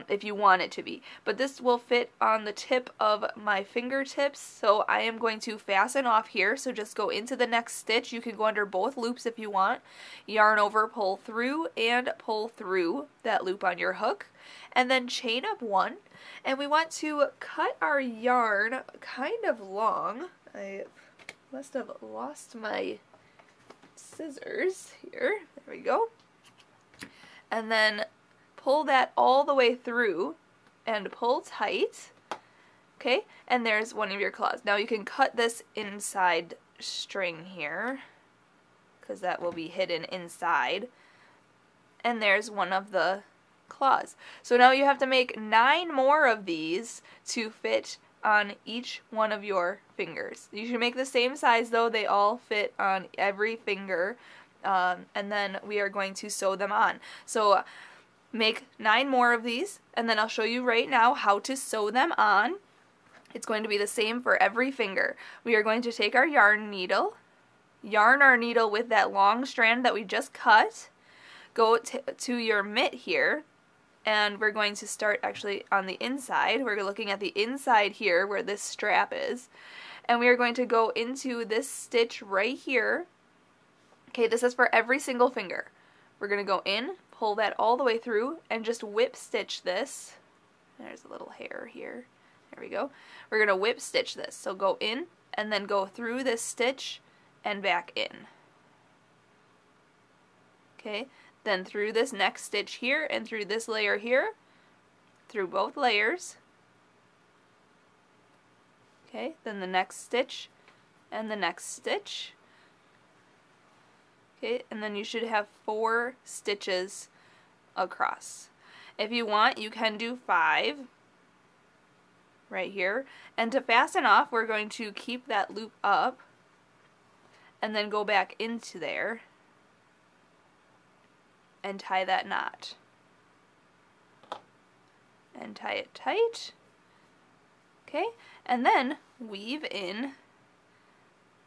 if you want it to be. But this will fit on the tip of my fingertips, so I am going to fasten off here. So just go into the next stitch. You can go under both loops if you want. Yarn over, pull through, and pull through that loop on your hook. And then chain up 1. And we want to cut our yarn kind of long. I must have lost my scissors here. There we go. And then pull that all the way through and pull tight. Okay, and there's one of your claws. Now you can cut this inside string here because that will be hidden inside. And there's one of the claws. So now you have to make 9 more of these to fit on each one of your fingers. You should make the same size though, they all fit on every finger, and then we are going to sew them on. So make 9 more of these, and then I'll show you right now how to sew them on. It's going to be the same for every finger. We are going to take our yarn needle, yarn our needle with that long strand that we just cut, go to your mitt here, and we're going to start actually on the inside. We're looking at the inside here where this strap is, and we are going to go into this stitch right here. Okay, this is for every single finger. We're going to go in, pull that all the way through, and just whip stitch this. There's a little hair here. There we go. We're going to whip stitch this. So go in and then go through this stitch and back in. Okay, then through this next stitch here and through this layer here, through both layers, Okay, then the next stitch and the next stitch. Okay, and then you should have 4 stitches across. If you want, you can do 5 right here. And to fasten off, we're going to keep that loop up and then go back into there and tie that knot. And tie it tight. Okay, and then weave in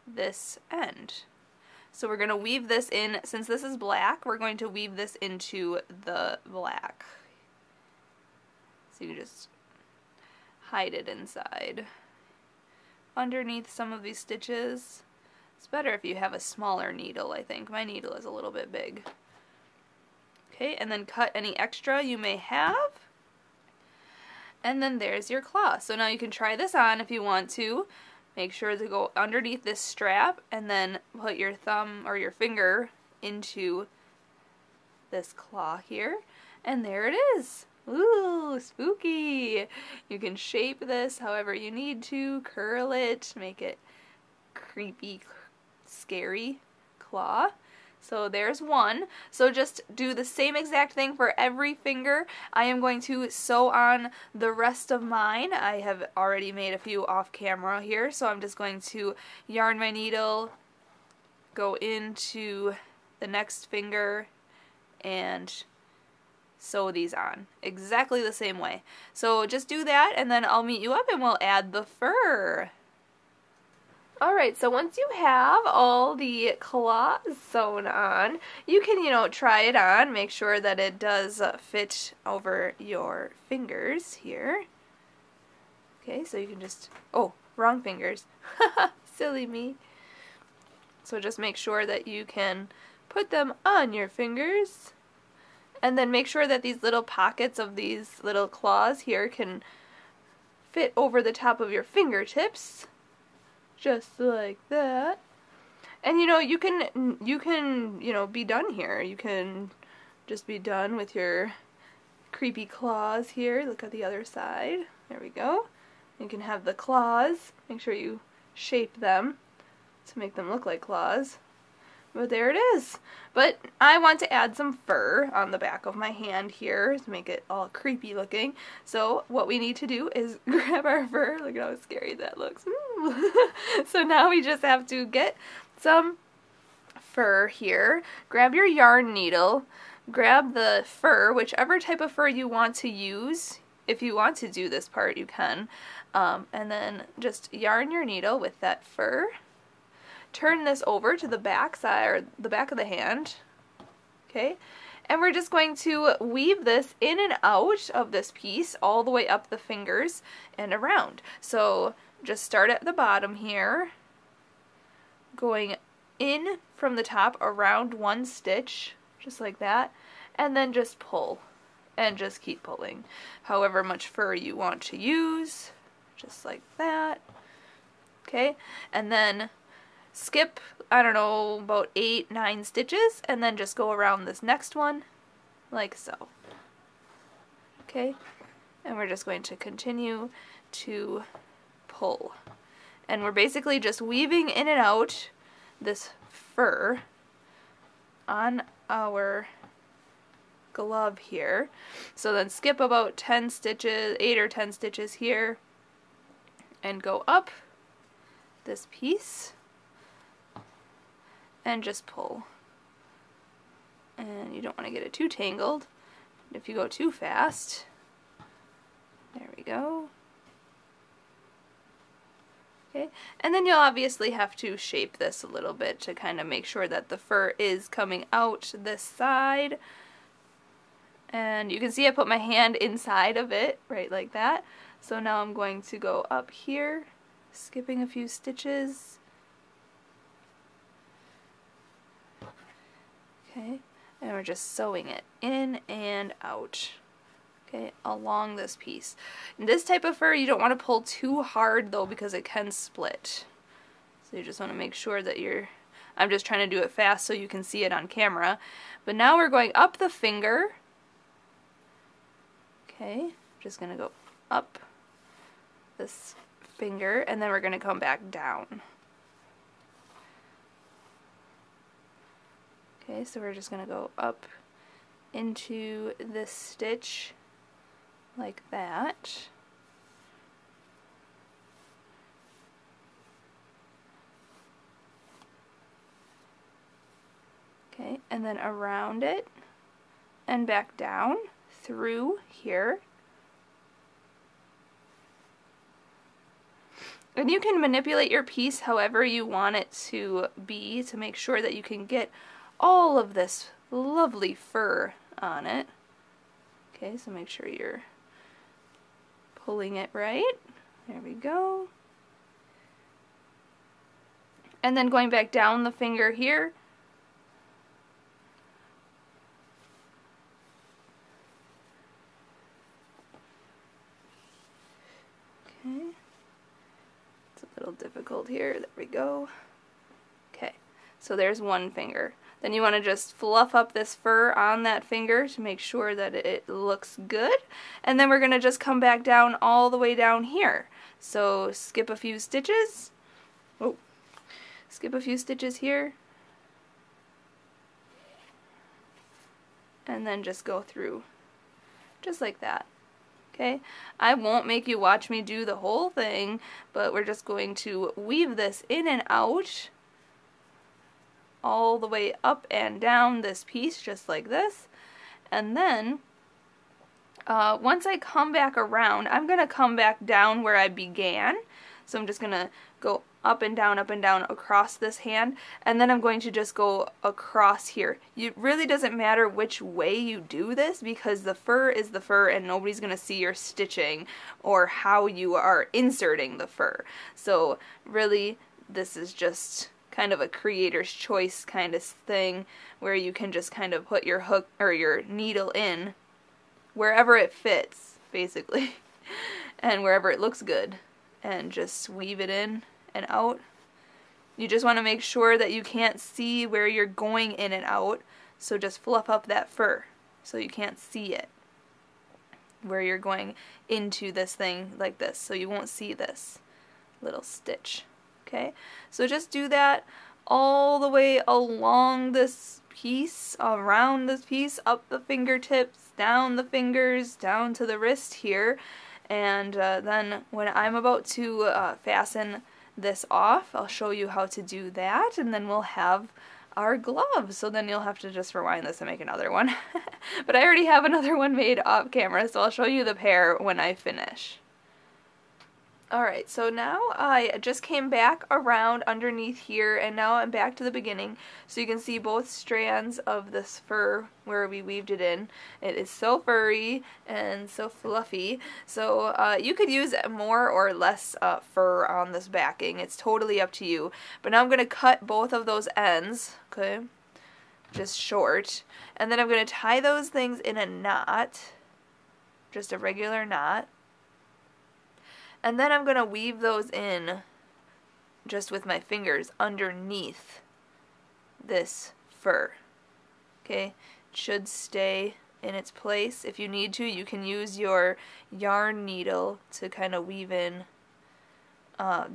this end. So we're going to weave this in, since this is black, we're going to weave this into the black. So you just hide it inside. Underneath some of these stitches. It's better if you have a smaller needle, I think. My needle is a little bit big. Okay, and then cut any extra you may have. And then there's your claw. So now you can try this on if you want to. Make sure to go underneath this strap and then put your thumb or your finger into this claw here. And there it is. Ooh, spooky. You can shape this however you need to, curl it, make it creepy, scary claw. So there's one. So just do the same exact thing for every finger. I am going to sew on the rest of mine. I have already made a few off camera here, so I'm just going to yarn my needle, go into the next finger, and sew these on exactly the same way. So just do that, and then I'll meet you up and we'll add the fur. Alright, so once you have all the claws sewn on, you can, try it on, make sure that it does fit over your fingers here. Okay, so you can just, oh, wrong fingers. Silly me. So just make sure that you can put them on your fingers, and then make sure that these little pockets of these little claws here can fit over the top of your fingertips. Just like that. And you can be done here. You can just be done with your creepy claws here. Look at the other side. There we go. You can have the claws. Make sure you shape them to make them look like claws. But there it is. But I want to add some fur on the back of my hand here to make it all creepy looking. So what we need to do is grab our fur. Look at how scary that looks. So now we just have to get some fur here. Grab your yarn needle. Grab the fur, whichever type of fur you want to use. If you want to do this part, you can. And then just yarn your needle with that fur. Turn this over to the back side, or the back of the hand, okay? And we're just going to weave this in and out of this piece all the way up the fingers and around. So just start at the bottom here, going in from the top around one stitch, just like that, and then just pull, and just keep pulling. However much fur you want to use, just like that, okay? And then skip, I don't know, about 8-9 stitches, and then just go around this next one, like so. Okay, and we're just going to continue to pull. And we're basically just weaving in and out this fur on our glove here. So then skip about 10 stitches, 8 or 10 stitches here, and go up this piece. And just pull. And you don't want to get it too tangled. If you go too fast, there we go. Okay, and then you'll obviously have to shape this a little bit to kind of make sure that the fur is coming out this side. And you can see I put my hand inside of it, right like that. So now I'm going to go up here, skipping a few stitches. Okay, and we're just sewing it in and out, okay, along this piece. In this type of fur, you don't want to pull too hard, though, because it can split. So you just want to make sure that I'm just trying to do it fast so you can see it on camera. But now we're going up the finger. Okay, just going to go up this finger, and then we're going to come back down. Okay, so we're just going to go up into this stitch like that. Okay, and then around it and back down through here. And you can manipulate your piece however you want it to be to make sure that you can get all of this lovely fur on it. Okay, so make sure you're pulling it right. There we go. And then going back down the finger here. Okay. It's a little difficult here. There we go. Okay, so there's one finger. Then you want to just fluff up this fur on that finger to make sure that it looks good. And then we're going to just come back down all the way down here. So skip a few stitches. Oh, skip a few stitches here. And then just go through just like that. Okay, I won't make you watch me do the whole thing, but we're just going to weave this in and out all the way up and down this piece just like this. And then once I come back around, I'm going to come back down where I began. So I'm just going to go up and down across this hand, and then I'm going to just go across here. It really doesn't matter which way you do this because the fur is the fur and nobody's going to see your stitching or how you are inserting the fur. So really this is just kind of a creator's choice kind of thing where you can just kind of put your hook or your needle in wherever it fits basically and wherever it looks good and just weave it in and out. You just want to make sure that you can't see where you're going in and out, so just fluff up that fur so you can't see it where you're going into this thing like this, so you won't see this little stitch. Okay, so just do that all the way along this piece, around this piece, up the fingertips, down the fingers, down to the wrist here, and then when I'm about to fasten this off, I'll show you how to do that, and then we'll have our gloves. So then you'll have to just rewind this and make another one. But I already have another one made off camera, so I'll show you the pair when I finish. Alright, so now I just came back around underneath here, and now I'm back to the beginning, so you can see both strands of this fur where we weaved it in. It is so furry and so fluffy, so you could use more or less fur on this backing. It's totally up to you. But now I'm going to cut both of those ends, okay, just short, and then I'm going to tie those things in a knot, just a regular knot. And then I'm going to weave those in just with my fingers underneath this fur. Okay, it should stay in its place. If you need to, you can use your yarn needle to kind of weave in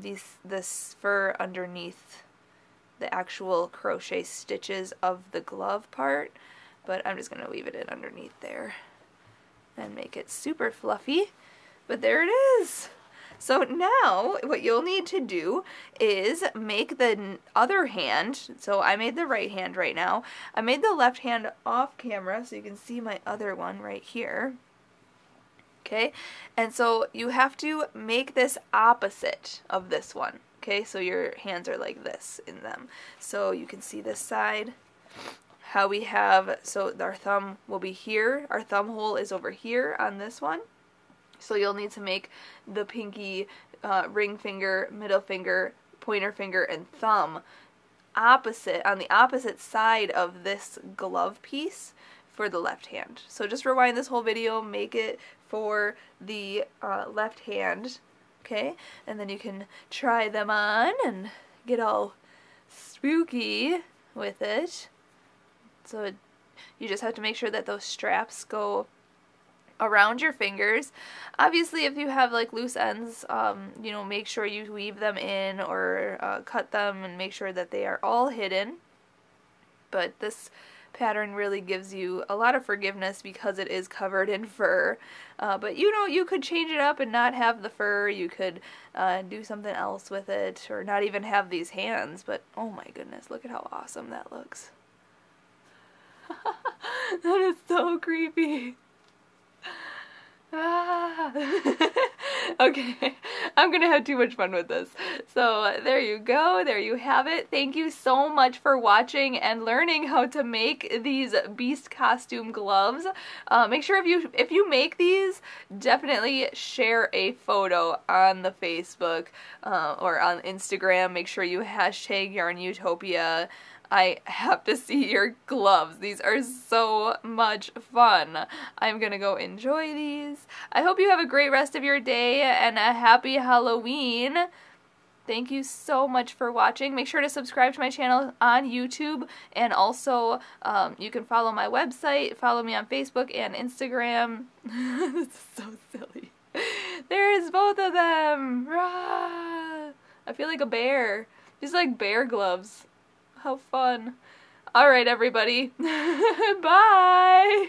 this fur underneath the actual crochet stitches of the glove part. But I'm just going to weave it in underneath there and make it super fluffy. But there it is! So now what you'll need to do is make the other hand. So I made the right hand right now. I made the left hand off camera so you can see my other one right here. Okay, and so you have to make this opposite of this one. Okay, so your hands are like this in them. So you can see this side. How we have, so our thumb will be here. Our thumb hole is over here on this one. So you'll need to make the pinky, ring finger, middle finger, pointer finger, and thumb opposite, on the opposite side of this glove piece for the left hand. So just rewind this whole video, make it for the left hand, okay? And then you can try them on and get all spooky with it. So you just have to make sure that those straps go around your fingers. Obviously, if you have like loose ends, you know, make sure you weave them in or cut them and make sure that they are all hidden. But this pattern really gives you a lot of forgiveness because it is covered in fur. But you know, you could change it up and not have the fur. You could do something else with it, or not even have these hands. But oh my goodness, look at how awesome that looks. That is so creepy. Ah. Okay, I'm gonna have too much fun with this. So there you go, there you have it. Thank you so much for watching and learning how to make these beast costume gloves. Make sure if you make these, definitely share a photo on the Facebook or on Instagram. Make sure you hashtag YARNutopia. I have to see your gloves. These are so much fun. I'm gonna go enjoy these. I hope you have a great rest of your day and a happy Halloween. Thank you so much for watching. Make sure to subscribe to my channel on YouTube, and also you can follow my website, follow me on Facebook and Instagram. This is so silly. There's both of them. Rah! I feel like a bear. These are like bear gloves. How fun. Alright, everybody. Bye!